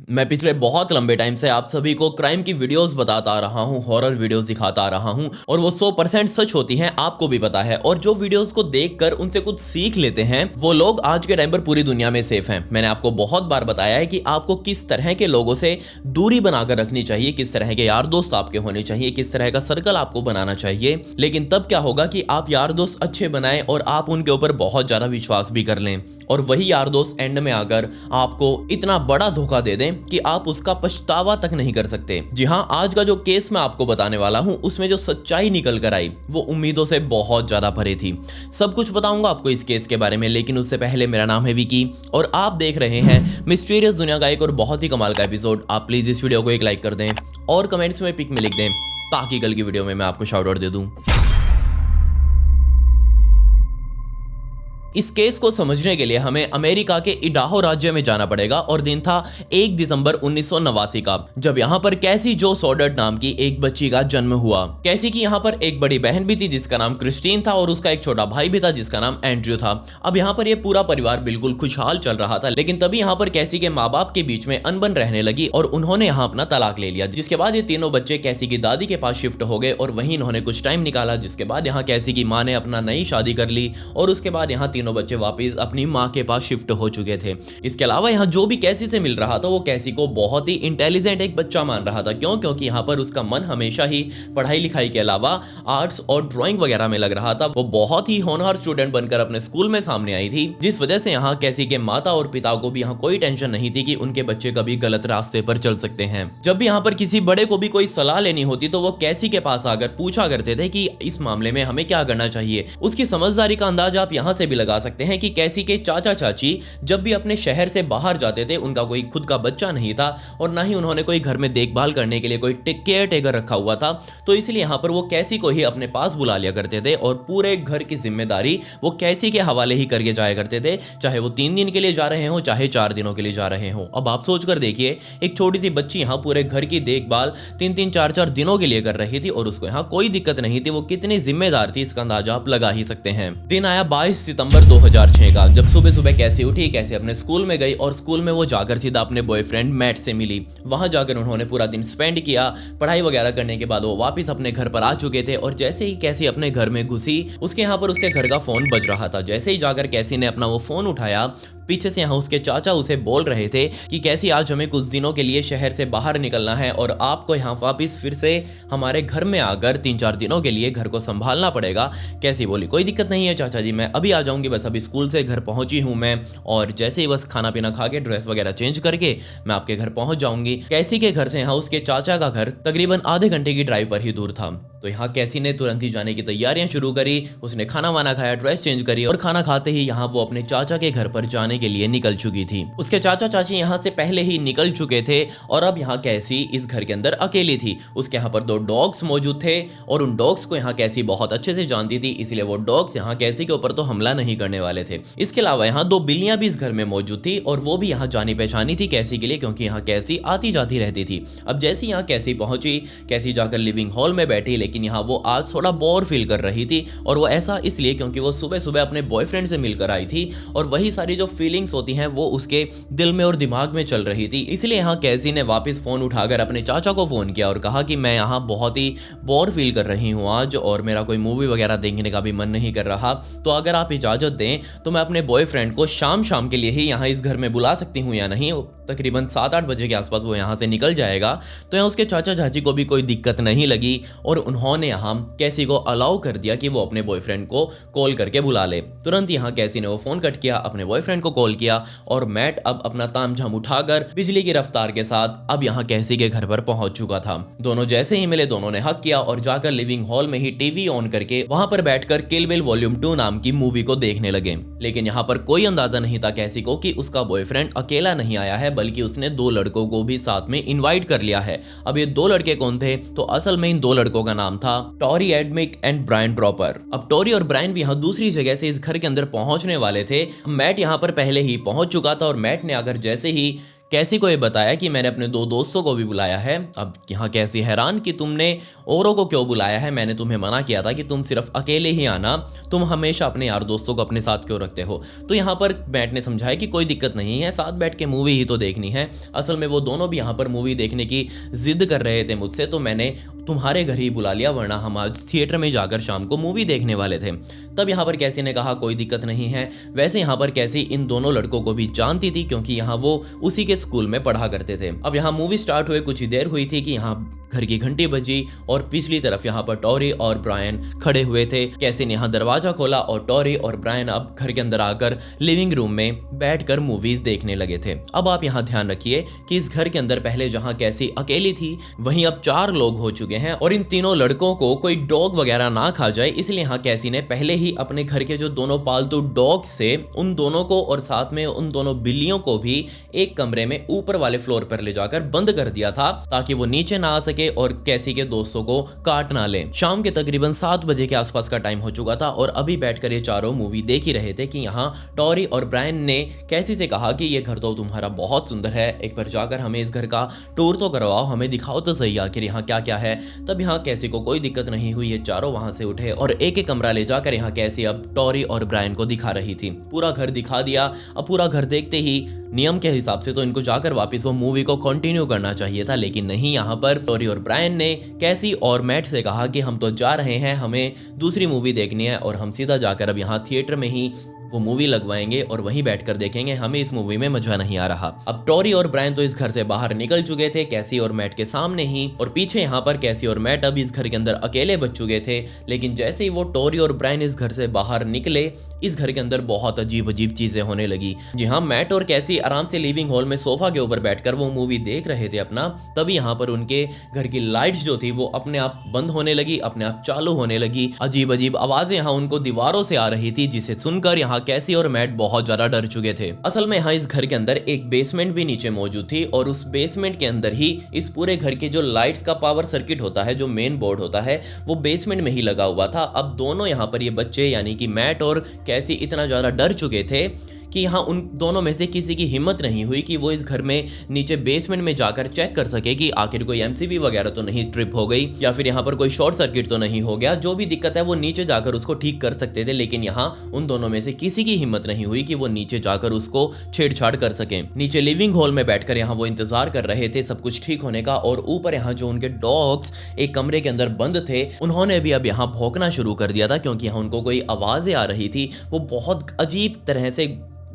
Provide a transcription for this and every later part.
मैं पिछले बहुत लंबे टाइम से आप सभी को क्राइम की वीडियोस बताता आ रहा हूं, हॉरर वीडियोस दिखाता आ रहा हूं और वो 100% सच होती हैं, आपको भी पता है। और जो वीडियोस को देखकर उनसे कुछ सीख लेते हैं वो लोग आज के टाइम पर पूरी दुनिया में सेफ हैं। मैंने आपको बहुत बार बताया है कि आपको किस तरह के लोगों से दूरी बनाकर रखनी चाहिए, किस तरह के यार दोस्त आपके होने चाहिए, किस तरह का सर्कल आपको बनाना चाहिए। लेकिन तब क्या होगा कि आप यार दोस्त अच्छे बनाएं और आप उनके ऊपर बहुत ज्यादा विश्वास भी कर लें और वही यार दोस्त एंड में आकर आपको इतना बड़ा धोखा दे दें कि आप उसका पछतावा तक नहीं कर सकते। जी हां, आज का जो केस मैं आपको बताने वाला हूं उसमें जो सच्चाई निकल कर आई वो उम्मीदों से बहुत ज्यादा परे थी। सब कुछ बताऊंगा आपको इस केस के बारे में, लेकिन उससे पहले मेरा नाम है विकी और आप देख रहे हैं मिस्टीरियस दुनिया का एक और बहुत ही कमाल का एपिसोड। आप प्लीज इस वीडियो को एक लाइक कर दें और कमेंट्स में पिक में लिख दें ताकि कल की वीडियो में मैं आपको शाउट आउट दे दूं। इस केस को समझने के लिए हमें अमेरिका के इडाहो राज्य में जाना पड़ेगा और दिन था 1 दिसंबर 1989 का, जब यहाँ पर कैसी जो सॉडर्ट नाम की एक बच्ची का जन्म हुआ। कैसी की यहाँ पर एक बड़ी बहन भी थी जिसका नाम क्रिस्टीन था और उसका एक छोटा भाई भी था जिसका नाम एंड्रयू था। अब यहाँ पर ये पूरा परिवार बिल्कुल खुशहाल चल रहा था, लेकिन तभी यहाँ पर कैसी के माँ बाप के बीच में अनबन रहने लगी और उन्होंने यहाँ अपना तलाक ले लिया। जिसके बाद ये तीनों बच्चे कैसी की दादी के पास शिफ्ट हो गए और वहीं इन्होंने कुछ टाइम निकाला। जिसके बाद यहाँ कैसी की माँ ने अपना नई शादी कर ली और उसके बाद यहाँ तीनों बच्चे वापस अपनी मां के पास शिफ्ट हो चुके थे। इसके अलावा यहाँ जो भी कैसी से मिल रहा था वो कैसी को बहुत ही इंटेलिजेंट एक बच्चा मान रहा था। क्यों? क्योंकि यहाँ पर उसका मन हमेशा ही पढ़ाई लिखाई के अलावा आर्ट्स और ड्राइंग वगैरह में लग रहा था। वो बहुत ही होनहार स्टूडेंट बनकर अपने स्कूल में सामने आई थी, जिस वजह से यहाँ कैसी के माता और पिता को भी यहाँ कोई टेंशन नहीं थी कि उनके बच्चे कभी गलत रास्ते पर चल सकते हैं। जब भी यहाँ पर किसी बड़े को भी कोई सलाह लेनी होती तो वो कैसी के पास आकर पूछा करते थे कि इस मामले में हमें क्या करना चाहिए। उसकी समझदारी का अंदाज आप यहाँ से भी लगा सकते हैं कि कैसी के चाचा चाची जब भी अपने शहर से बाहर जाते थे उनका कोई खुद का बच्चा नहीं था और ना ही उन्होंने कोई घर में देखभाल करने के लिए कोई केयर टेकर रखा हुआ था, तो इसलिए यहाँ पर वो कैसी को ही अपने पास बुला लिया करते थे और पूरे घर की जिम्मेदारी वो कैसी के हवाले ही करके जाया करते थे, चाहे वो 3 दिन के लिए जा रहे हो चाहे 4 दिनों के लिए जा रहे हो। अब आप सोच कर देखिए, एक छोटी सी बच्ची यहाँ पूरे घर की देखभाल 3-3, 4-4 दिनों के लिए कर रही थी और उसको यहाँ कोई दिक्कत नहीं थी। वो कितनी जिम्मेदार थी इसका अंदाजा आप लगा ही सकते हैं। दिन आया 22 सितंबर 2006 का, जब सुबह सुबह कैसी उठी, कैसे अपने स्कूल में गई और स्कूल में वो जाकर सीधा अपने बॉयफ्रेंड मैट से मिली। वहां जाकर उन्होंने पूरा दिन स्पेंड किया। पढ़ाई वगैरह करने के बाद वो वापस अपने घर पर आ चुके थे और जैसे ही कैसी अपने घर में घुसी उसके यहाँ पर उसके घर का फोन बज रहा था। जैसे ही जाकर कैसी ने अपना वो फोन उठाया, पीछे से यहाँ उसके चाचा उसे बोल रहे थे कि कैसी आज हमें कुछ दिनों के लिए शहर से बाहर निकलना है और आपको यहाँ वापस फिर से हमारे घर में आकर 3-4 दिनों के लिए घर को संभालना पड़ेगा। कैसी बोली कोई दिक्कत नहीं है चाचा जी, मैं अभी आ जाऊंगी, बस अभी स्कूल से घर पहुंची हूँ मैं और जैसे ही बस खाना पीना खा के ड्रेस वगैरह चेंज करके मैं आपके घर पहुंच जाऊंगी। कैसी के घर से यहाँ उसके चाचा का घर तकरीबन आधे घंटे की ड्राइव पर ही दूर था। तो यहाँ कैसी ने तुरंत ही जाने की तैयारियां शुरू करी। उसने खाना वाना खाया, ड्रेस चेंज करी और खाना खाते ही यहाँ वो अपने चाचा के घर पर जाने के लिए निकल चुकी थी। उसके चाचा चाची यहाँ से पहले ही निकल चुके थे और अब यहाँ कैसी इस घर के अंदर अकेली थी। उसके यहाँ पर 2 डॉग्स मौजूद थे और उन डॉग्स को यहाँ कैसी बहुत अच्छे से जानती थी, इसलिए वो डॉग्स यहाँ कैसी के ऊपर तो हमला नहीं करने वाले थे। इसके अलावा यहाँ 2 बिल्लियां भी इस घर में मौजूद थी और वो भी यहाँ जानी पहचानी थी कैसी के लिए, क्योंकि यहाँ कैसी आती जाती रहती थी। अब जैसी यहाँ कैसी पहुंची, कैसी जाकर लिविंग हॉल में बैठी, लेकिन यहाँ वो आज थोड़ा बोर फील कर रही थी और वो ऐसा इसलिए क्योंकि वो सुबह सुबह अपने बॉयफ्रेंड से मिलकर आई थी और वही सारी जो फीलिंग्स होती हैं वो उसके दिल में और दिमाग में चल रही थी। इसलिए यहाँ कैसी ने वापस फोन उठाकर अपने चाचा को फोन किया और कहा कि मैं यहाँ बहुत ही बोर फील कर रही हूँ आज और मेरा कोई मूवी वगैरह देखने का भी मन नहीं कर रहा, तो अगर आप इजाजत दें तो मैं अपने बॉयफ्रेंड को शाम के लिए ही यहाँ इस घर में बुला सकती हूँ या नहीं। तकरीबन 7-8 बजे के आसपास वो यहाँ से निकल जाएगा। तो यहाँ उसके चाचा चाची को भी कोई दिक्कत नहीं लगी और उन्होंने यहाँ कैसी को अलाउ कर दिया कि वो अपने बॉयफ्रेंड को कॉल करके बुला ले। तुरंत यहाँ कैसी ने वो फोन कट किया, अपने बॉयफ्रेंड को कॉल किया और मैट अब अपना तामझाम उठाकर बिजली की रफ्तार के साथ अब यहाँ कैसी के घर पर पहुंच चुका था। दोनों जैसे ही मिले दोनों ने हक किया और जाकर लिविंग हॉल में ही टीवी ऑन करके वहां पर बैठकर किल बिल वॉल्यूम 2 नाम की मूवी को देखने लगे। लेकिन यहाँ पर कोई अंदाजा नहीं था कैसी को कि उसका बॉयफ्रेंड अकेला नहीं आया है, बल्कि उसने 2 लड़कों को भी साथ में इनवाइट कर लिया है। अब ये 2 लड़के कौन थे? तो असल में इन 2 लड़कों का नाम था टॉरी एडमिक एंड ब्रायन ड्रॉपर। अब टॉरी और ब्रायन भी यहाँ दूसरी जगह से इस घर के अंदर पहुंचने वाले थे। मैट यहाँ पर पहले ही पहुंच चुका था और मैट ने आकर जैसे ही कैसी को ये बताया कि मैंने अपने 2 दोस्तों को भी बुलाया है। अब यहाँ कैसी हैरान कि तुमने औरों को क्यों बुलाया है, मैंने तुम्हें मना किया था कि तुम सिर्फ अकेले ही आना, तुम हमेशा अपने यार दोस्तों को अपने साथ क्यों रखते हो। तो यहाँ पर मैट ने समझाया कि कोई दिक्कत नहीं है, साथ बैठ के मूवी ही तो देखनी है। असल में वो दोनों भी यहाँ पर मूवी देखने की जिद कर रहे थे मुझसे, तो मैंने तुम्हारे घर ही बुला लिया, वरना हम आज थिएटर में जाकर शाम को मूवी देखने वाले थे। तब यहाँ पर कैसी ने कहा कोई दिक्कत नहीं है। वैसे यहाँ पर कैसी इन दोनों लड़कों को भी जानती थी क्योंकि यहाँ वो उसी के स्कूल में पढ़ा करते थे। अब यहाँ मूवी स्टार्ट हुए कुछ ही देर हुई थी कि यहाँ घर की घंटी बजी और पिछली तरफ यहाँ पर टॉरी और ब्रायन खड़े हुए थे। कैसी ने यहाँ दरवाजा खोला और टॉरी और ब्रायन अब घर के अंदर आकर लिविंग रूम में बैठकर मूवीज देखने लगे थे। अब आप यहाँ ध्यान रखिए कि इस घर के अंदर पहले जहाँ कैसी अकेली थी वहीं अब 4 लोग हो चुके हैं और इन तीनों लड़कों को कोई डॉग वगैरह ना खा जाए, इसलिए यहाँ कैसी ने पहले ही अपने घर के जो दोनों पालतू डॉग्स थे उन दोनों को और साथ में उन दोनों बिल्लियों को भी एक कमरे में ऊपर वाले फ्लोर पर ले जाकर बंद कर दिया था ताकि वो नीचे ना आ सके और कैसी के दोस्तों को काट ना ले। शाम के तकरीबन 7 बजे के आसपास का टाइम हो चुका था और अभी बैठकर ये चारों मूवी देख ही रहे थे कि यहाँ टॉरी और ब्रायन ने कैसी से कहा कि ये घर तो तुम्हारा बहुत सुंदर है, एक बार जाकर हमें इस घर का टूर तो करवाओ, हमें दिखाओ तो सही आखिर यहाँ क्या क्या है। तब यहाँ कैसी को कोई दिक्कत नहीं हुई, ये चारों वहां से उठे और एक एक कमरा ले जाकर यहाँ कैसी अब टॉरी और ब्रायन को दिखा रही थी। पूरा घर दिखा दिया। अब पूरा घर देखते ही नियम के हिसाब से तो इनको जाकर वापस वो मूवी को कंटिन्यू करना चाहिए था, लेकिन नहीं। यहाँ पर टॉरी और ब्रायन ने कैसी और मैट से कहा कि हम तो जा रहे हैं, हमें दूसरी मूवी देखनी है और हम सीधा जाकर अब यहाँ थिएटर में ही वो मूवी लगवाएंगे और वहीं बैठकर देखेंगे, हमें इस मूवी में मजा नहीं आ रहा। अब टॉरी और ब्रायन तो इस घर से बाहर निकल चुके थे कैसी और मैट के सामने ही, और पीछे यहाँ पर कैसी और मैट अब इस घर के अंदर अकेले बच चुके थे। लेकिन जैसे ही वो टॉरी और ब्रायन इस घर से बाहर निकले, इस घर के अंदर बहुत अजीब अजीब चीजें होने लगी। जी हाँ, मैट और कैसी आराम से लिविंग हॉल में सोफा के ऊपर बैठकर वो मूवी देख रहे थे अपना। तभी यहाँ पर उनके घर की लाइट्स जो थी वो अपने आप बंद होने लगी, अपने आप चालू होने लगी। अजीब अजीब आवाजें यहाँ उनको दीवारों से आ रही थी, जिसे सुनकर यहाँ कैसी और मैट बहुत ज्यादा डर चुके थे। असल में यहाँ इस घर के अंदर एक बेसमेंट भी नीचे मौजूद थी और उस बेसमेंट के अंदर ही इस पूरे घर के जो लाइट्स का पावर सर्किट होता है, जो मेन बोर्ड होता है, वो बेसमेंट में ही लगा हुआ था। अब दोनों यहाँ पर ये बच्चे यानी कि मैट और कैसी इतना ज्यादा डर चुके थे कि यहाँ उन दोनों में से किसी की हिम्मत नहीं हुई कि वो इस घर में नीचे बेसमेंट में जाकर चेक कर सके कि आखिर कोई एमसीबी वगैरह तो नहीं स्ट्रिप हो गई या फिर यहाँ पर कोई शॉर्ट सर्किट तो नहीं हो गया। जो भी दिक्कत है वो नीचे जाकर उसको ठीक कर सकते थे, लेकिन यहाँ उन दोनों में से किसी की हिम्मत नहीं हुई कि वो नीचे जाकर उसको छेड़छाड़ कर सके। नीचे लिविंग हॉल में बैठकर यहाँ वो इंतजार कर रहे थे सब कुछ ठीक होने का, और ऊपर यहाँ जो उनके डॉग्स एक कमरे के अंदर बंद थे उन्होंने भी अब यहाँ भौंकना शुरू कर दिया था, क्योंकि यहाँ उनको कोई आवाजें आ रही थी। वो बहुत अजीब तरह से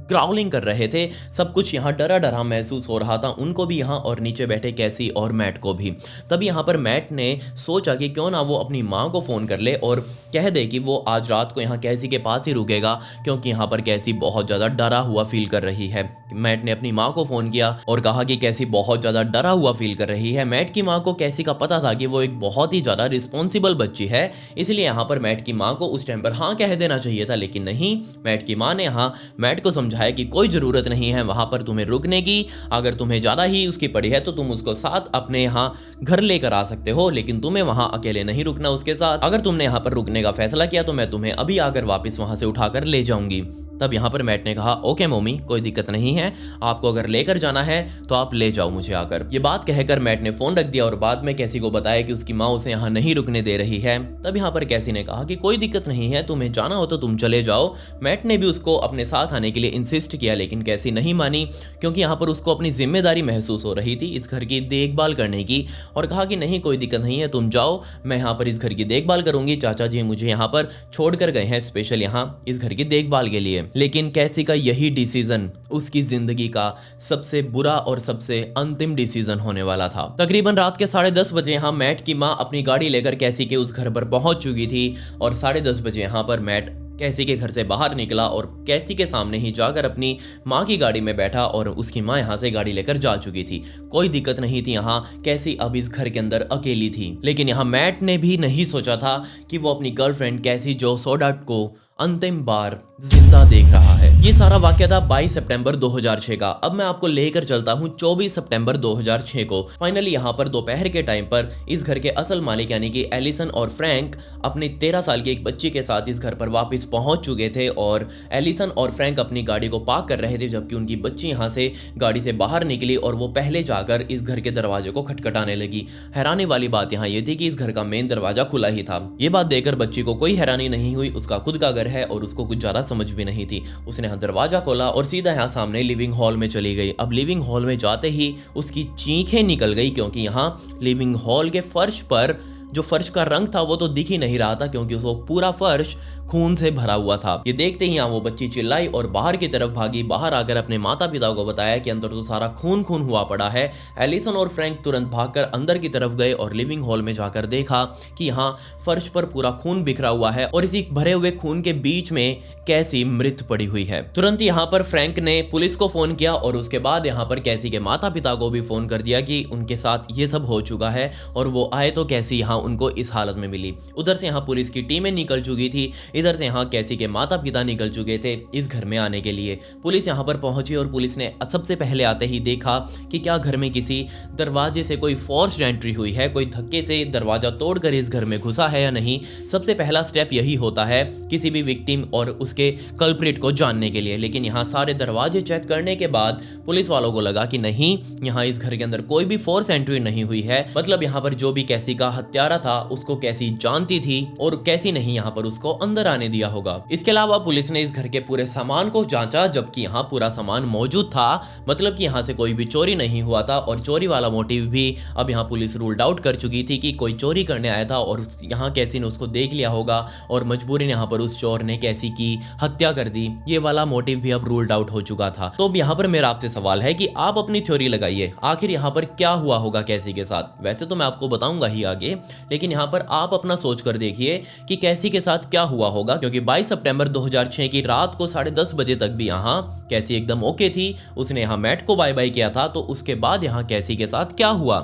ग्राउलिंग कर रहे थे। सब कुछ यहाँ डरा डरा महसूस हो रहा था उनको भी यहाँ, और नीचे बैठे कैसी और मैट को भी। तभी यहाँ पर मैट ने सोचा कि क्यों ना वो अपनी माँ को फ़ोन कर ले और कह दे कि वो आज रात को यहाँ कैसी के पास ही रुकेगा, क्योंकि यहाँ पर कैसी बहुत ज़्यादा डरा हुआ फील कर रही है। मैट ने अपनी माँ को फ़ोन किया और कहा कि कैसी बहुत ज़्यादा डरा हुआ फील कर रही है। मैट की माँ को कैसी का पता था कि वो एक बहुत ही ज़्यादा रिस्पॉन्सिबल बच्ची है, इसलिए यहाँ पर मैट की माँ को उस टाइम पर हाँ कह देना चाहिए था, लेकिन नहीं। मैट की माँ ने यहाँ मैट को समझाया कि कोई ज़रूरत नहीं है वहाँ पर तुम्हें रुकने की, अगर तुम्हें ज़्यादा ही उसकी पड़ी है तो तुम उसको साथ अपने यहाँ घर लेकर आ सकते हो, लेकिन तुम्हें वहाँ अकेले नहीं रुकना उसके साथ। अगर तुमने यहाँ पर रुकने का फैसला किया तो मैं तुम्हें अभी आकर वापस वहाँ से उठाकर ले जाऊंगी। तब यहाँ पर मैट ने कहा ओके मम्मी, कोई दिक्कत नहीं है, आपको अगर लेकर जाना है तो आप ले जाओ मुझे आकर। ये बात कहकर मैट ने फोन रख दिया और बाद में कैसी को बताया कि उसकी माँ उसे यहाँ नहीं रुकने दे रही है। तब यहाँ पर कैसी ने कहा कि कोई दिक्कत नहीं है, तुम्हें जाना हो तो तुम चले जाओ। मैट ने भी उसको अपने साथ आने के लिए इंसिस्ट किया, लेकिन कैसी नहीं मानी, क्योंकि यहाँ पर उसको अपनी जिम्मेदारी महसूस हो रही थी इस घर की देखभाल करने की, और कहा कि नहीं कोई दिक्कत नहीं है, तुम जाओ, मैं यहाँ पर इस घर की देखभाल करूंगी। चाचा जी मुझे यहाँ पर छोड़कर गए हैं स्पेशल यहाँ इस घर की देखभाल के लिए। लेकिन कैसी का यही डिसीजन उसकी जिंदगी का सबसे बुरा और सबसे अंतिम डिसीजन होने वाला था। तकरीबन रात के 10:30 बजे यहाँ मैट की माँ अपनी गाड़ी लेकर कैसी के उस घर पर पहुंच चुकी थी, और 10:30 बजे यहाँ पर मैट कैसी के घर से बाहर निकला और कैसी के सामने ही जाकर अपनी माँ की गाड़ी में बैठा, और उसकी माँ यहाँ से गाड़ी लेकर जा चुकी थी। कोई दिक्कत नहीं थी यहाँ, कैसी अब इस घर के अंदर अकेली थी। लेकिन यहाँ मैट ने भी नहीं सोचा था कि वो अपनी गर्लफ्रेंड कैसी जो सोडा को अंतिम बार जिंदा देख रहा है। ये सारा वाकया था 22 सितंबर 2006 का। अब मैं आपको लेकर चलता हूँ 24 सितंबर 2006 को। फाइनली यहाँ पर दोपहर के टाइम पर इस घर के असल मालिक यानी कि एलिसन और फ्रैंक अपनी 13 साल की एक बच्ची के साथ इस घर पर वापस पहुंच चुके थे और एलिसन और फ्रैंक अपनी गाड़ी को पार्क कर रहे थे, जबकि उनकी बच्ची यहाँ से गाड़ी से बाहर निकली और वो पहले जाकर इस घर के दरवाजे को खटखटाने लगी। हैरानी वाली बात यहाँ ये थी कि इस घर का मेन दरवाजा खुला ही था। ये बात देखकर बच्ची को कोई हैरानी नहीं हुई, उसका खुद का घर है और उसको कुछ ज्यादा समझ भी नहीं थी। उसने यहाँ दरवाजा खोला और सीधा यहाँ सामने लिविंग हॉल में चली गई। अब लिविंग हॉल में जाते ही उसकी चीखें निकल गई, क्योंकि यहाँ लिविंग हॉल के फर्श पर जो फर्श का रंग था वो तो दिख ही नहीं रहा था, क्योंकि वो पूरा फर्श खून से भरा हुआ था। ये देखते ही यहाँ वो बच्ची चिल्लाई और बाहर की तरफ भागी। बाहर आकर अपने माता पिता को बताया कि अंदर तो सारा खून खून हुआ पड़ा है। एलिसन और फ्रैंक तुरंत भागकर अंदर की तरफ गए और लिविंग हॉल में जाकर देखा कि यहाँ फर्श पर पूरा खून बिखरा हुआ है और इसी भरे हुए खून के बीच में कैसी मृत पड़ी हुई है। तुरंत यहाँ पर फ्रैंक ने पुलिस को फोन किया और उसके बाद यहाँ पर कैसी के माता पिता को भी फोन कर दिया कि उनके साथ ये सब हो चुका है और वो आए तो कैसी यहाँ उनको इस हालत में मिली। उधर से यहाँ पुलिस की टीमें निकल चुकी थी, इधर से यहाँ कैसी के माता पिता निकल चुके थे इस घर में आने के लिए। पुलिस यहाँ पर पहुंची और पुलिस ने सबसे पहले आते ही देखा कि क्या घर में किसी दरवाजे से कोई फोर्स्ड एंट्री हुई है, कोई धक्के से दरवाजा तोड़कर इस घर में घुसा है या नहीं। सबसे पहला स्टेप यही होता है किसी भी विक्टिम और उसके कल्प्रिट को जानने के लिए। लेकिन यहाँ सारे दरवाजे चेक करने के बाद पुलिस वालों को लगा कि नहीं, यहाँ इस घर के अंदर कोई भी फोर्स एंट्री नहीं हुई है। मतलब यहाँ पर जो भी कैसी का हत्यारा था उसको कैसी जानती थी और कैसी नहीं यहाँ पर उसको अंदर आने दिया होगा। इसके अलावा पुलिस ने इस घर के पूरे सामान को जांचा, जबकि यहाँ पूरा सामान मौजूद था। मतलब कि यहाँ से कोई भी चोरी नहीं हुआ था और चोरी वाला मोटिव भी अब यहाँ पुलिस रूल्ड आउट कर चुकी थी कि कोई चोरी करने आया था और यहाँ कैसी ने उसको देख लिया होगा और मजबूरन यहाँ पर उस चोर ने कैसी की हत्या कर दी। ये वाला मोटिव भी अब रूल्ड आउट हो चुका था। तो अब यहाँ पर मेरा आपसे सवाल है कि आप अपनी थ्योरी लगाइए, आखिर यहाँ पर क्या हुआ होगा कैसी के साथ। वैसे तो मैं आपको बताऊंगा ही आगे, लेकिन यहाँ पर आप अपना सोच कर देखिए कि कैसी के साथ क्या हुआ होगा, क्योंकि 22 सितंबर 2006 की रात को 10:30 बजे तक भी यहाँ कैसी एकदम ओके थी। उसने यहाँ मैट को बाय बाय किया था। तो उसके बाद यहाँ कैसी के साथ क्या हुआ।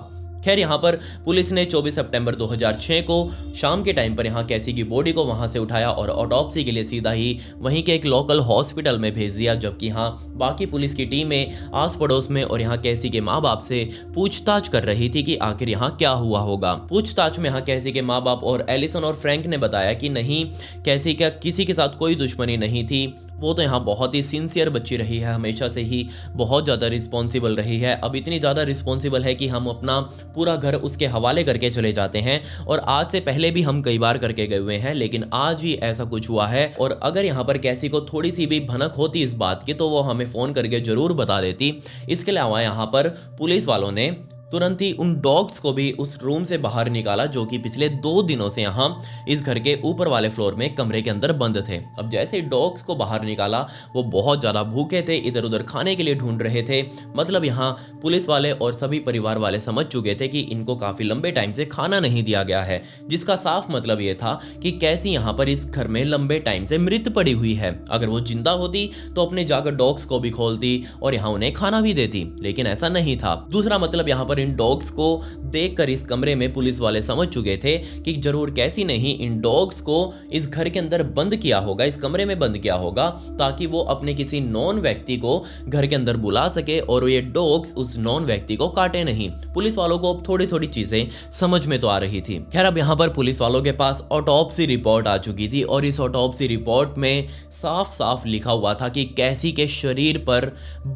खैर यहाँ पर पुलिस ने 24 सितंबर 2006 को शाम के टाइम पर यहाँ कैसी की बॉडी को वहां से उठाया और ऑटोप्सी के लिए सीधा ही वहीं के एक लोकल हॉस्पिटल में भेज दिया, जबकि यहाँ बाकी पुलिस की टीमें आस पड़ोस में और यहाँ कैसी के माँ बाप से पूछताछ कर रही थी कि आखिर यहाँ क्या हुआ होगा। पूछताछ में यहाँ कैसी के माँ बाप और एलिसन और फ्रैंक ने बताया कि नहीं, कैसी का किसी के साथ कोई दुश्मनी नहीं थी। वो तो यहाँ बहुत ही सिंसियर बच्ची रही है, हमेशा से ही बहुत ज़्यादा रिस्पॉन्सिबल रही है। अब इतनी ज़्यादा रिस्पॉन्सिबल है कि हम अपना पूरा घर उसके हवाले करके चले जाते हैं और आज से पहले भी हम कई बार करके गए हुए हैं, लेकिन आज ही ऐसा कुछ हुआ है। और अगर यहाँ पर कैसी को थोड़ी सी भी भनक होती इस बात की तो वो हमें फ़ोन करके ज़रूर बता देती। इसके अलावा यहाँ पर पुलिस वालों ने तुरंत ही उन डॉग्स को भी उस रूम से बाहर निकाला जो कि पिछले 2 दिनों से यहाँ इस घर के ऊपर वाले फ्लोर में कमरे के अंदर बंद थे। अब जैसे डॉग्स को बाहर निकाला वो बहुत ज़्यादा भूखे थे, इधर उधर खाने के लिए ढूंढ रहे थे। मतलब यहाँ पुलिस वाले और सभी परिवार वाले समझ चुके थे कि इनको काफ़ी लंबे टाइम से खाना नहीं दिया गया है, जिसका साफ मतलब ये था कि कैसी यहाँ पर इस घर में लंबे टाइम से मृत पड़ी हुई है। अगर वो जिंदा होती तो अपने जाकर डॉग्स को भी खोलती और यहाँ उन्हें खाना भी देती, लेकिन ऐसा नहीं था। दूसरा मतलब यहाँ पर इन डॉग्स को देखकर इस कमरे में पुलिस वाले समझ चुके थे कि जरूर कैसी नहीं इन डॉग्स को इस घर के अंदर बंद किया होगा, इस कमरे में बंद किया होगा, ताकि वो अपने किसी नॉन व्यक्ति को घर के अंदर बुला सके और ये डॉग्स उस नॉन व्यक्ति को काटे नहीं। पुलिस वालों को अब थोड़ी थोड़ी चीजें समझ में तो आ रही थी। खैर अब यहाँ पर पुलिस वालों के पास ऑटोप्सी रिपोर्ट आ चुकी थी और इस ऑटोप्सी रिपोर्ट में साफ साफ लिखा हुआ था कि कैसी के शरीर पर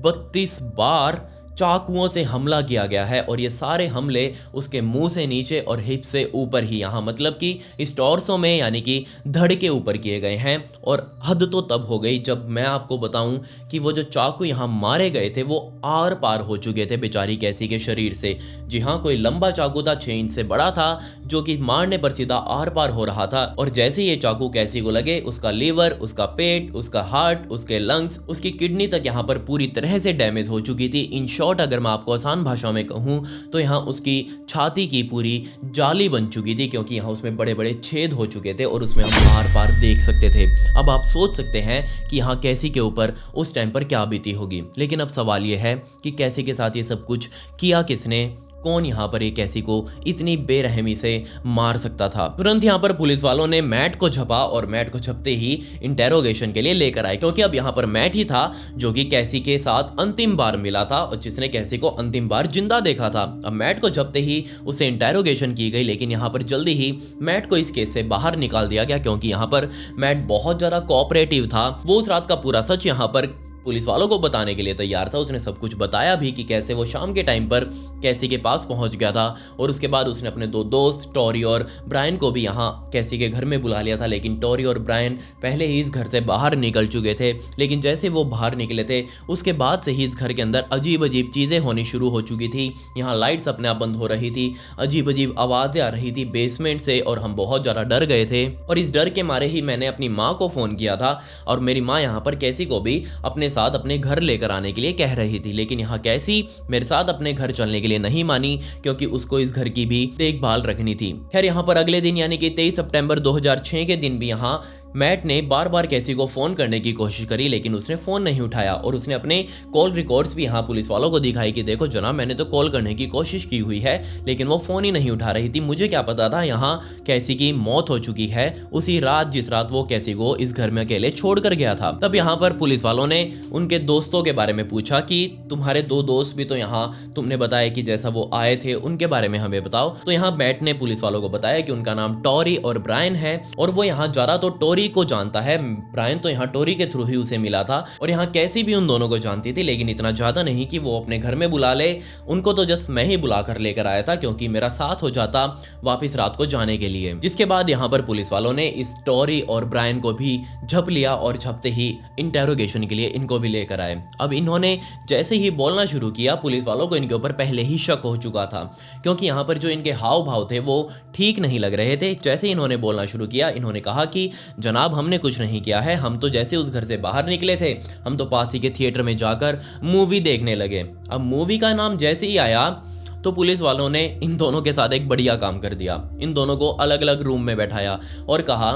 32 बार चाकुओं से हमला किया गया है और ये सारे हमले उसके मुंह से नीचे और हिप से ऊपर ही, यहाँ मतलब कि इस टॉर्सो में यानी कि धड़ के ऊपर किए गए हैं। और हद तो तब हो गई जब मैं आपको बताऊं कि वो जो चाकू यहाँ मारे गए थे वो आर पार हो चुके थे बेचारी कैसी के शरीर से। जी हाँ, कोई लंबा चाकू था, 6 इंच से बड़ा था, जो कि मारने पर सीधा आर पार हो रहा था। और जैसे ये चाकू कैसी को लगे उसका लीवर, उसका पेट, उसका हार्ट, उसके लंग्स, उसकी किडनी तक यहाँ पर पूरी तरह से डैमेज हो चुकी थी। इन शॉर्ट अगर मैं आपको आसान भाषा में कहूं तो यहाँ उसकी छाती की पूरी जाली बन चुकी थी, क्योंकि यहाँ उसमें बड़े बड़े छेद हो चुके थे और उसमें हम आर पार देख सकते थे। अब आप सोच सकते हैं कि यहाँ कैसी के ऊपर उस टाइम पर क्या बीती होगी। लेकिन अब सवाल यह है कि कैसी के साथ ये सब कुछ किया किसने कौन यहाँ पर एक कैसी को इतनी बेरहमी से मार सकता था। तुरंत यहाँ पर पुलिस वालों ने मैट को झपा और मैट को झपते ही इंटेरोगेशन के लिए लेकर आए, क्योंकि अब यहाँ पर मैट ही था जो कि कैसी के साथ अंतिम बार मिला था और जिसने कैसी को अंतिम बार जिंदा देखा था। अब मैट को झपते ही उसे इंटेरोगेशन की गई, लेकिन यहाँ पर जल्दी ही मैट को इस केस से बाहर निकाल दिया गया, क्योंकि यहाँ पर मैट बहुत ज्यादा कोऑपरेटिव था। वो उस रात का पूरा सच यहाँ पर पुलिस वालों को बताने के लिए तैयार था। उसने सब कुछ बताया भी कि कैसे वो शाम के टाइम पर कैसी के पास पहुंच गया था और उसके बाद उसने अपने दो दोस्त टॉरी और ब्रायन को भी यहाँ कैसी के घर में बुला लिया था। लेकिन टॉरी और ब्रायन पहले ही इस घर से बाहर निकल चुके थे, लेकिन जैसे वो बाहर निकले थे उसके बाद से ही इस घर के अंदर अजीब अजीब चीज़ें होनी शुरू हो चुकी थी। यहाँ लाइट्स अपने आप बंद हो रही थी, अजीब अजीब आवाज़ें आ रही थी बेसमेंट से और हम बहुत ज़्यादा डर गए थे। और इस डर के मारे ही मैंने अपनी माँ को फ़ोन किया था और मेरी माँ यहाँ पर कैसी को भी अपने साथ अपने घर लेकर आने के लिए कह रही थी। लेकिन यहाँ कैसी मेरे साथ अपने घर चलने के लिए नहीं मानी, क्योंकि उसको इस घर की भी देखभाल रखनी थी। खैर यहाँ पर अगले दिन यानी कि 23 सितंबर 2006 के दिन भी यहाँ मैट ने बार बार कैसी को फ़ोन करने की कोशिश करी, लेकिन उसने फ़ोन नहीं उठाया और उसने अपने कॉल रिकॉर्ड्स भी यहाँ पुलिस वालों को दिखाई कि देखो जनाब, मैंने तो कॉल करने की कोशिश की हुई है लेकिन वो फ़ोन ही नहीं उठा रही थी। मुझे क्या पता था यहाँ कैसी की मौत हो चुकी है उसी रात जिस रात वो कैसी को इस घर में अकेले छोड़ कर गया था। तब यहाँ पर पुलिस वालों ने उनके दोस्तों के बारे में पूछा कि तुम्हारे दो दोस्त भी तो यहाँ तुमने बताया कि जैसा वो आए थे, उनके बारे में हमें बताओ। तो यहाँ मैट ने पुलिस वालों को बताया कि उनका नाम टॉरी और ब्रायन है और वो यहाँ ज़्यादा तो टॉरी को जानता है। ब्रायन तो यहाँ टॉरी के थ्रू ही उसे मिला था और यहाँ कैसी भी उन दोनों को जानती थी, लेकिन इतना ज्यादा नहीं कि वो अपने घर में बुला ले। उनको तो जस्ट मैं ही बुला कर लेकर आया था, क्योंकि मेरा साथ हो जाता वापस रात को जाने के लिए। जिसके बाद यहाँ पर पुलिस वालों ने इस टॉरी और ब्रायन को भी झप लिया और झपते ही इंटेरोगेशन के लिए इनको भी लेकर आए। अब इन्होंने जैसे ही बोलना शुरू किया, पुलिस वालों को इनके ऊपर पहले ही शक हो चुका था, क्योंकि यहाँ पर जो इनके हाव भाव थे वो ठीक नहीं लग रहे थे। जैसे इन्होंने बोलना शुरू किया, इन्होंने कहा कि जनाब हमने कुछ नहीं किया है, हम तो जैसे उस घर से बाहर निकले थे हम तो पास ही के थिएटर में जाकर मूवी देखने लगे। अब मूवी का नाम जैसे ही आया तो पुलिस वालों ने इन दोनों के साथ एक बढ़िया काम कर दिया। इन दोनों को अलग अलग रूम में बैठाया और कहा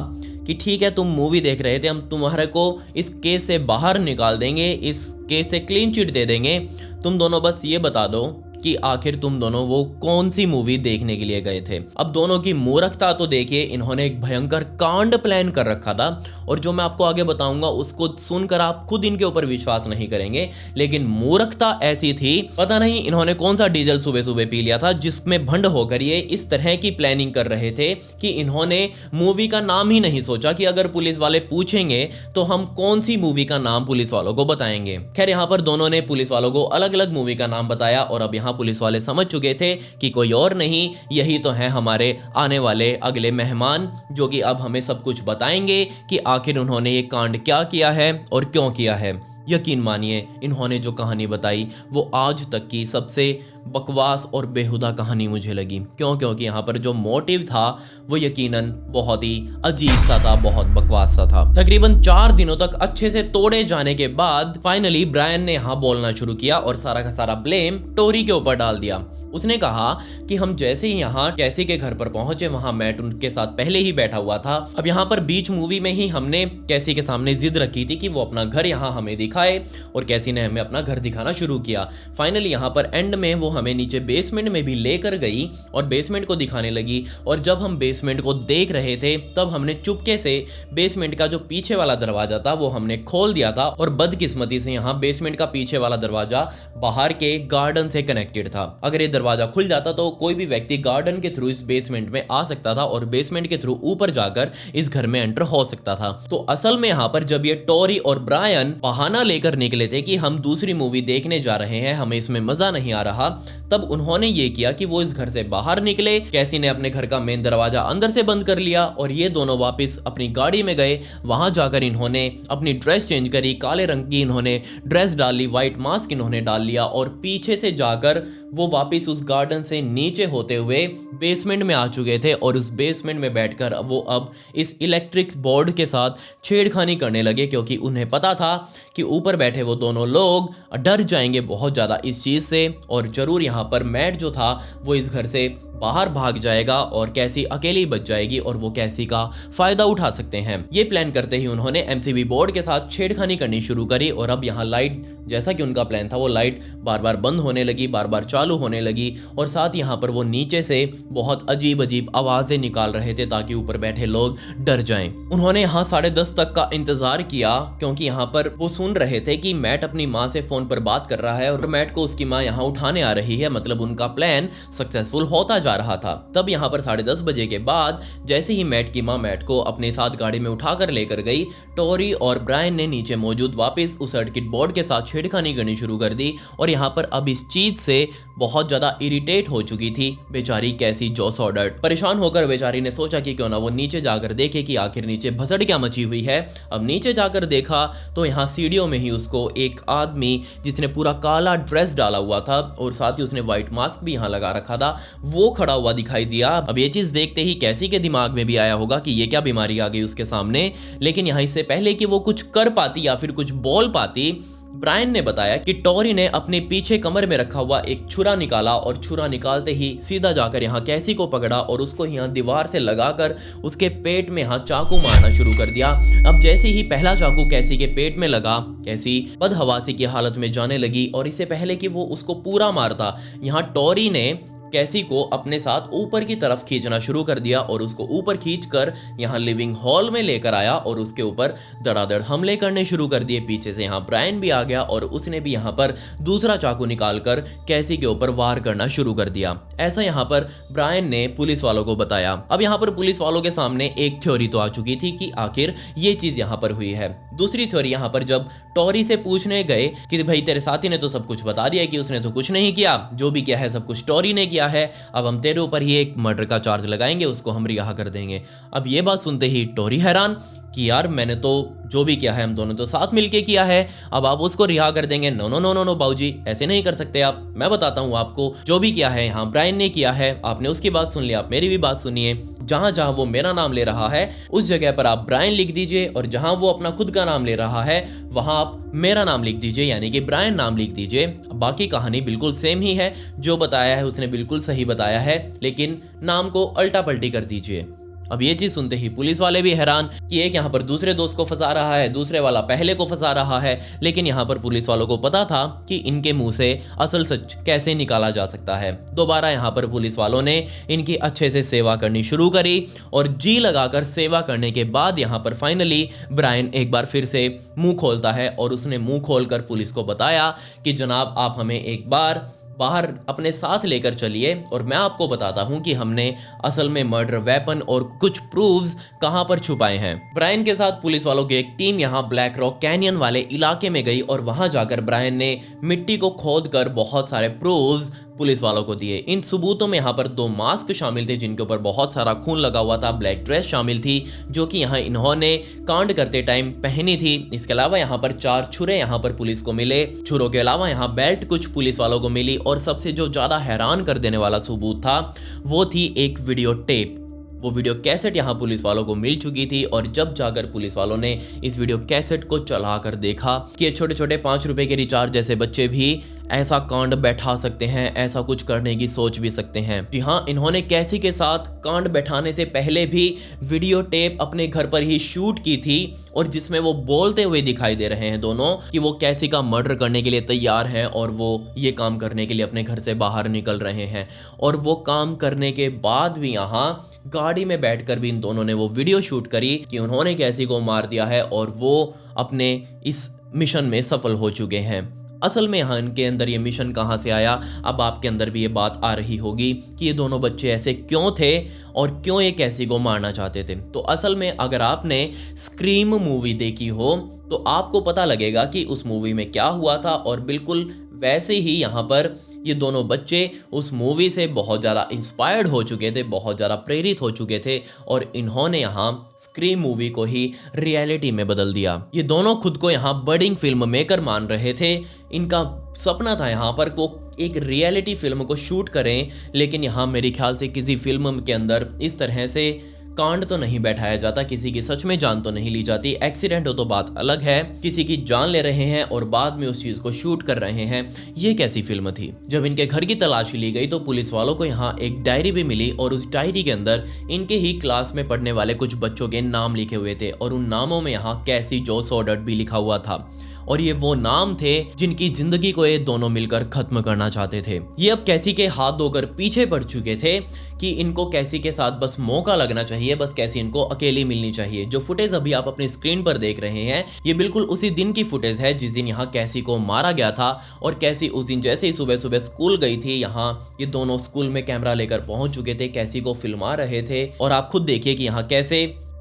कि ठीक है, तुम मूवी देख रहे थे, हम तुम्हारे को इस केस से बाहर निकाल देंगे, इस केस से क्लीन चिट दे देंगे। तुम दोनों बस ये बता दो कि आखिर तुम दोनों वो कौन सी मूवी देखने के लिए गए थे। अब दोनों की मूर्खता तो देखिए, इन्होंने एक भयंकर कांड प्लान कर रखा था और जो मैं आपको आगे बताऊंगा उसको सुनकर आप खुद इनके ऊपर विश्वास नहीं करेंगे, लेकिन मूर्खता ऐसी थी, पता नहीं इन्होंने कौन सा डीजल सुबह सुबह पी लिया था जिसमें भंड होकर ये इस तरह की प्लानिंग कर रहे थे कि इन्होंने मूवी का नाम ही नहीं सोचा कि अगर पुलिस वाले पूछेंगे तो हम कौन सी मूवी का नाम पुलिस वालों को बताएंगे। खैर यहाँ पर दोनों ने पुलिस वालों को अलग अलग मूवी का नाम बताया और अब यहाँ पुलिस वाले समझ चुके थे कि कोई और नहीं, यही तो है हमारे आने वाले अगले मेहमान, जो कि अब हमें सब कुछ बताएंगे कि आखिर उन्होंने ये कांड क्या किया है और क्यों किया है। यकीन मानिए, इन्होंने जो कहानी बताई वो आज तक की सबसे बकवास और बेहुदा कहानी मुझे लगी। क्योंकि यहाँ पर जो मोटिव था वो यकीनन बहुत ही अजीब सा था, बहुत बकवास सा था। तकरीबन 4 दिनों तक अच्छे से तोड़े जाने के बाद फाइनली ब्रायन ने यहाँ बोलना शुरू किया और सारा का सारा ब्लेम टोरी के ऊपर डाल दिया। उसने कहा कि हम जैसे ही यहाँ कैसी के घर पर पहुंचे, वहां मैट उनके साथ पहले ही बैठा हुआ था। अब यहाँ पर बीच मूवी में ही हमने कैसी के सामने जिद रखी थी कि वो अपना घर यहाँ हमें दिखाए और कैसी ने हमें अपना घर दिखाना शुरू किया। फाइनली यहाँ पर एंड में वो हमें नीचे बेसमेंट में भी लेकर गई और बेसमेंट को दिखाने लगी। और जब हम बेसमेंट को देख रहे थे तब हमने चुपके से बेसमेंट का जो पीछे वाला दरवाजा था वो हमने खोल दिया था और बदकिस्मती से यहाँ बेसमेंट का पीछे वाला दरवाजा बाहर के गार्डन से कनेक्टेड था। अगर ये दरवाजा खुल जाता तो कोई भी व्यक्ति गार्डन के थ्रू इस बेसमेंट में आ सकता था और बेसमेंट के थ्रू ऊपर जाकर इस घर में एंटर हो सकता था। तो असल में यहाँ पर जब ये टोरी और ब्रायन बहाना लेकर निकले थे कि हम दूसरी मूवी देखने जा रहे हैं, हमें इसमें मजा नहीं आ रहा, तब उन्होंने ये किया कि वो इस घर से बाहर निकले। कैसी ने अपने घर का मेन दरवाजा अंदर से बंद कर लिया और ये दोनों वापस अपनी गाड़ी में गए। वहां जाकर इन्होंने अपनी ड्रेस चेंज करी, काले रंग की इन्होंने ड्रेस डाल ली, व्हाइट मास्क इन्होंने डाल लिया और पीछे से जाकर वो वापस उस गार्डन से नीचे होते हुए बेसमेंट में आ चुके थे और उस बेसमेंट में बैठकर वो अब इस इलेक्ट्रिक बोर्ड के साथ छेड़खानी करने लगे, क्योंकि उन्हें पता था कि ऊपर बैठे वो दोनों लोग डर जाएंगे बहुत ज़्यादा इस चीज़ से और जरूर जरूर यहाँ पर मैट जो था वो इस घर से बाहर भाग जाएगा और कैसी अकेली बच जाएगी और वो कैसी का फायदा उठा सकते हैं। ये प्लान करते ही उन्होंने एमसीबी बोर्ड के साथ छेड़खानी करनी शुरू करी और अब यहाँ लाइट, जैसा कि उनका प्लान था, वो लाइट बार बार बंद होने लगी, बार बार चालू होने लगी और साथ यहाँ पर वो नीचे से बहुत अजीब अजीब आवाजें निकाल रहे थे ताकि ऊपर बैठे लोग डर जाएं। उन्होंने यहाँ 10:30 तक का इंतजार किया क्योंकि यहाँ पर वो सुन रहे थे कि मैट अपनी माँ से फोन पर बात कर रहा है और मैट को उसकी माँ यहाँ उठाने आ रही है, मतलब उनका प्लान सक्सेसफुल होता जा रहा था। तब यहाँ पर 10:30 बजे के बाद जैसे ही मैट की माँ मैट को अपने साथ गाड़ी में उठाकर लेकर गई, टोरी और ब्रायन ने नीचे मौजूद वापस उस सर्किट बोर्ड के साथ छेड़खानी करनी शुरू कर दी और यहाँ पर अब इस चीज से बहुत ज्यादा इरिटेट हो चुकी थी बेचारी कैसी जो सॉडर्ट। परेशान होकर बेचारी ने सोचा कि क्यों ना वो नीचे जाकर देखे कि आखिर नीचे भसड़ क्या मची हुई है। अब नीचे जाकर देखा तो यहाँ सीढ़ियों में ही उसको एक आदमी जिसने पूरा काला ड्रेस डाला हुआ था और साथ ही उसने व्हाइट मास्क भी यहाँ लगा रखा था, वो खड़ा हुआ दिखाई दिया। अब ये चीज देखते ही कैसी के दिमाग में भी आया होगा कि ये क्या बीमारी आ गई उसके सामने, लेकिन यहाँ इससे पहले कि वो कुछ कर पाती या फिर कुछ बोल पाती, ब्रायन ने बताया कि टोरी ने अपने पीछे कमर में रखा हुआ एक छुरा निकाला और छुरा निकालते ही सीधा जाकर यहाँ कैसी को पकड़ा और उसको यहाँ दीवार से लगाकर उसके पेट में यहाँ चाकू मारना शुरू कर दिया। अब जैसे ही पहला चाकू कैसी के पेट में लगा, कैसी बदहवासी की हालत में जाने लगी और इससे पहले कि वो उसको पूरा मारता, यहाँ टोरी ने कैसी को अपने साथ ऊपर की तरफ खींचना शुरू कर दिया और उसको ऊपर खींचकर यहाँ लिविंग हॉल में लेकर आया और उसके ऊपर धड़ाधड़ हमले करने शुरू कर दिए। पीछे से यहाँ ब्रायन भी आ गया और उसने भी यहाँ पर दूसरा चाकू निकालकर कैसी के ऊपर वार करना शुरू कर दिया। ऐसा यहाँ पर ब्रायन ने पुलिस वालों को बताया। अब यहाँ पर पुलिस वालों के सामने एक थ्योरी तो आ चुकी थी कि आखिर ये चीज यहाँ पर हुई है। दूसरी थ्योरी यहाँ पर जब टोरी से पूछने गए कि भाई तेरे साथी ने तो सब कुछ बता दिया कि उसने तो कुछ नहीं किया, जो भी किया है सब कुछ टोरी ने किया है, अब हम तेरे ऊपर ही एक मर्डर का चार्ज लगाएंगे, उसको हम रिहा कर देंगे। अब ये बात सुनते ही टोरी हैरान कि यार मैंने तो जो भी किया है हम दोनों तो साथ मिलके किया है, अब आप उसको रिहा कर देंगे। No no no no no बाबूजी, ऐसे नहीं कर सकते आप, मैं बताता हूँ आपको जो भी किया है। यहाँ ब्रायन ने किया है, आपने उसकी बात सुन ली, आप मेरी भी बात सुनिए। जहां जहां वो मेरा नाम ले रहा है उस जगह पर आप ब्रायन लिख दीजिए और जहां वो अपना खुद का नाम ले रहा है वहां आप मेरा नाम लिख दीजिए, यानी कि ब्रायन नाम लिख दीजिए। बाकी कहानी बिल्कुल सेम ही है, जो बताया है उसने बिल्कुल सही बताया है, लेकिन नाम को अल्टा पल्टी कर दीजिए। अब ये चीज सुनते ही पुलिस वाले भी हैरान कि एक यहाँ पर दूसरे दोस्त को फंसा रहा है, दूसरे वाला पहले को फंसा रहा है, लेकिन यहाँ पर पुलिस वालों को पता था कि इनके मुंह से असल सच कैसे निकाला जा सकता है। दोबारा यहाँ पर पुलिस वालों ने इनकी अच्छे से सेवा करनी शुरू करी और जी लगाकर सेवा करने के बाद यहाँ पर फाइनली ब्रायन एक बार फिर से मुंह खोलता है और उसने मुंह खोलकर पुलिस को बताया कि जनाब आप हमें एक बार बाहर अपने साथ लेकर चलिए और मैं आपको बताता हूं कि हमने असल में मर्डर वेपन और कुछ प्रूफ्स कहां पर छुपाए हैं। ब्रायन के साथ पुलिस वालों की एक टीम यहां ब्लैक रॉक कैनियन वाले इलाके में गई और वहां जाकर ब्रायन ने मिट्टी को खोदकर बहुत सारे प्रूफ्स पुलिस वालों को दिए। इन सबूतों में यहाँ पर 2 मास्क शामिल थे जिनके ऊपर बहुत सारा खून लगा हुआ था, ब्लैक ड्रेस शामिल थी जो कि यहाँ इन्होंने कांड करते टाइम पहनी थी। इसके अलावा यहाँ पर 4 छुरे यहाँ पर पुलिस को मिले। छुरों के अलावा यहाँ बेल्ट कुछ पुलिस वालों को मिली और सबसे जो ज्यादा हैरान कर देने वाला सबूत था वो थी एक वीडियो टेप। वो वीडियो कैसेट यहाँ पुलिस वालों को मिल चुकी थी और जब जाकर पुलिस वालों ने इस वीडियो कैसेट को चलाकर देखा कि ये छोटे छोटे 5 रुपए के रिचार्ज जैसे बच्चे भी ऐसा कांड बैठा सकते हैं, ऐसा कुछ करने की सोच भी सकते हैं। जी हाँ, इन्होंने कैसी के साथ कांड बैठाने से पहले भी वीडियो टेप अपने घर पर ही शूट की थी और जिसमें वो बोलते हुए दिखाई दे रहे हैं दोनों कि वो कैसी का मर्डर करने के लिए तैयार हैं और वो ये काम करने के लिए अपने घर से बाहर निकल रहे हैं। और वो काम करने के बाद भी यहाँ गाड़ी में बैठकर भी इन दोनों ने वो वीडियो शूट करी कि उन्होंने कैसी को मार दिया है और वो अपने इस मिशन में सफल हो चुके हैं। असल में यहाँ इनके अंदर ये मिशन कहाँ से आया, अब आपके अंदर भी ये बात आ रही होगी कि ये दोनों बच्चे ऐसे क्यों थे और क्यों ये कैसी को मारना चाहते थे। तो असल में अगर आपने स्क्रीम मूवी देखी हो तो आपको पता लगेगा कि उस मूवी में क्या हुआ था और बिल्कुल वैसे ही यहाँ पर ये दोनों बच्चे उस मूवी से बहुत ज़्यादा इंस्पायर्ड हो चुके थे, बहुत ज़्यादा प्रेरित हो चुके थे और इन्होंने यहाँ स्क्रीम मूवी को ही रियलिटी में बदल दिया। ये दोनों खुद को यहाँ बडिंग फिल्म मेकर मान रहे थे। इनका सपना था यहाँ पर को एक रियलिटी फिल्म को शूट करें, लेकिन यहाँ मेरे ख्याल से किसी फिल्म के अंदर इस तरह से कांड तो नहीं बैठाया जाता, किसी की सच में जान तो नहीं ली जाती। एक्सीडेंट हो तो बात अलग है, किसी की जान ले रहे हैं और बाद में उस चीज को शूट कर रहे हैं। ये कैसी फिल्म थी? जब इनके घर की तलाशी ली गई तो पुलिस वालों को यहाँ एक डायरी भी मिली और उस डायरी के अंदर इनके ही क्लास में पढ़ने वाले कुछ बच्चों के नाम लिखे हुए थे और उन नामों में यहाँ कैसी जो सॉर्डर्ट भी लिखा हुआ था। और ये वो नाम थे जिनकी जिंदगी को ये दोनों मिलकर खत्म करना चाहते थे। ये अब कैसी के हाथ धोकर पीछे पड़ चुके थे कि इनको कैसी के साथ बस मौका लगना चाहिए, बस कैसी इनको अकेली मिलनी चाहिए। जो फुटेज अभी आप अपनी स्क्रीन पर देख रहे हैं ये बिल्कुल उसी दिन की फुटेज है जिस दिन यहाँ कैसी को मारा गया था। और कैसी उस दिन जैसे ही सुबह सुबह स्कूल गई थी, यहाँ ये दोनों स्कूल में कैमरा लेकर पहुंच चुके थे, कैसी को फिल्मा रहे थे। और आप खुद देखिए कि यहाँ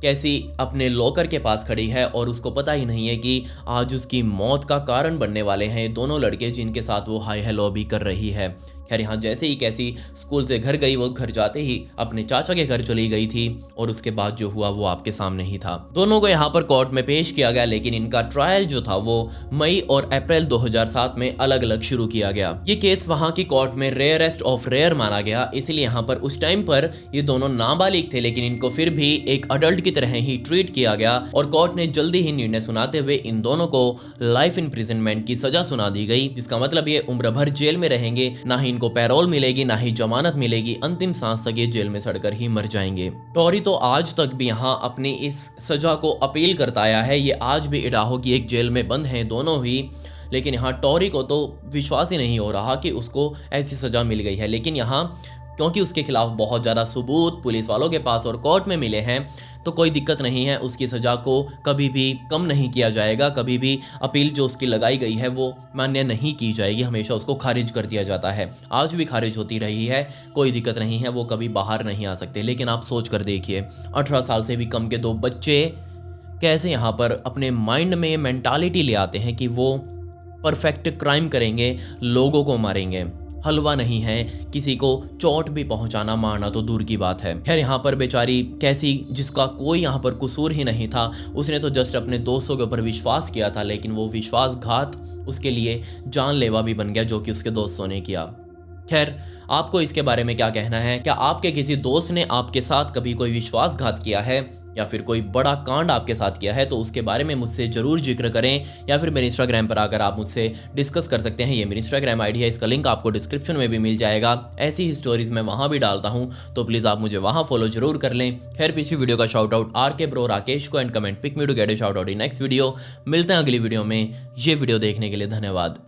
कैसी अपने लॉकर के पास खड़ी है और उसको पता ही नहीं है कि आज उसकी मौत का कारण बनने वाले हैं दोनों लड़के जिनके साथ वो हाय हेलो भी कर रही है। खैर यहाँ जैसे ही कैसी स्कूल से घर गई, वो घर जाते ही अपने चाचा के घर चली गई थी और उसके बाद जो हुआ वो आपके सामने ही था। दोनों को यहाँ पर कोर्ट में पेश किया गया, लेकिन इनका ट्रायल जो था वो मई और अप्रैल 2007 में अलग अलग शुरू किया गया। ये केस वहाँ की कोर्ट में रेयरेस्ट ऑफ रेयर माना गया, इसलिए यहाँ पर उस टाइम पर ये दोनों नाबालिग थे, लेकिन इनको फिर भी एक अडल्ट की तरह ही ट्रीट किया गया और कोर्ट ने जल्दी ही निर्णय सुनाते हुए इन दोनों को लाइफ इम्प्रिजनमेंट की सजा सुना दी गई, जिसका मतलब ये उम्र भर जेल में रहेंगे, ना ही इनको पैरोल मिलेगी ना ही जमानत मिलेगी, अंतिम सांस तक ये जेल में सड़कर ही मर जाएंगे। टॉरी तो आज तक भी यहाँ अपनी इस सजा को अपील करता आया है। ये आज भी इडाहो की एक जेल में बंद हैं दोनों ही, लेकिन यहाँ टॉरी को तो विश्वास ही नहीं हो रहा कि उसको ऐसी सजा मिल गई है। लेकिन यहाँ क्योंकि उसके खिलाफ बहुत ज़्यादा सबूत पुलिस वालों के पास और कोर्ट में मिले हैं तो कोई दिक्कत नहीं है, उसकी सज़ा को कभी भी कम नहीं किया जाएगा, कभी भी अपील जो उसकी लगाई गई है वो मान्य नहीं की जाएगी, हमेशा उसको खारिज कर दिया जाता है। आज भी खारिज होती रही है, कोई दिक्कत नहीं है, वो कभी बाहर नहीं आ सकते। लेकिन आप सोच कर देखिए 18 साल से भी कम के 2 बच्चे कैसे यहाँ पर अपने माइंड में मेंटालिटी ले आते हैं कि वो परफेक्ट क्राइम करेंगे, लोगों को मारेंगे। हलवा नहीं है, किसी को चोट भी पहुंचाना मारना तो दूर की बात है। खैर यहाँ पर बेचारी कैसी, जिसका कोई यहाँ पर कसूर ही नहीं था, उसने तो जस्ट अपने दोस्तों के ऊपर विश्वास किया था, लेकिन वो विश्वासघात उसके लिए जानलेवा भी बन गया जो कि उसके दोस्तों ने किया। खैर आपको इसके बारे में क्या कहना है? क्या आपके किसी दोस्त ने आपके साथ कभी कोई विश्वासघात किया है या फिर कोई बड़ा कांड आपके साथ किया है? तो उसके बारे में मुझसे जरूर जिक्र करें, या फिर मेरे इंस्टाग्राम पर आकर आप मुझसे डिस्कस कर सकते हैं। ये मेरी इंस्टाग्राम आईडी है, इसका लिंक आपको डिस्क्रिप्शन में भी मिल जाएगा। ऐसी ही स्टोरीज मैं वहाँ भी डालता हूँ, तो प्लीज़ आप मुझे वहाँ फॉलो जरूर कर लें। खैर पिछली वीडियो का shout out RK Bro Rakesh को and comment pick me to get a shout out in next video. मिलते हैं अगली वीडियो में। ये वीडियो देखने के लिए धन्यवाद।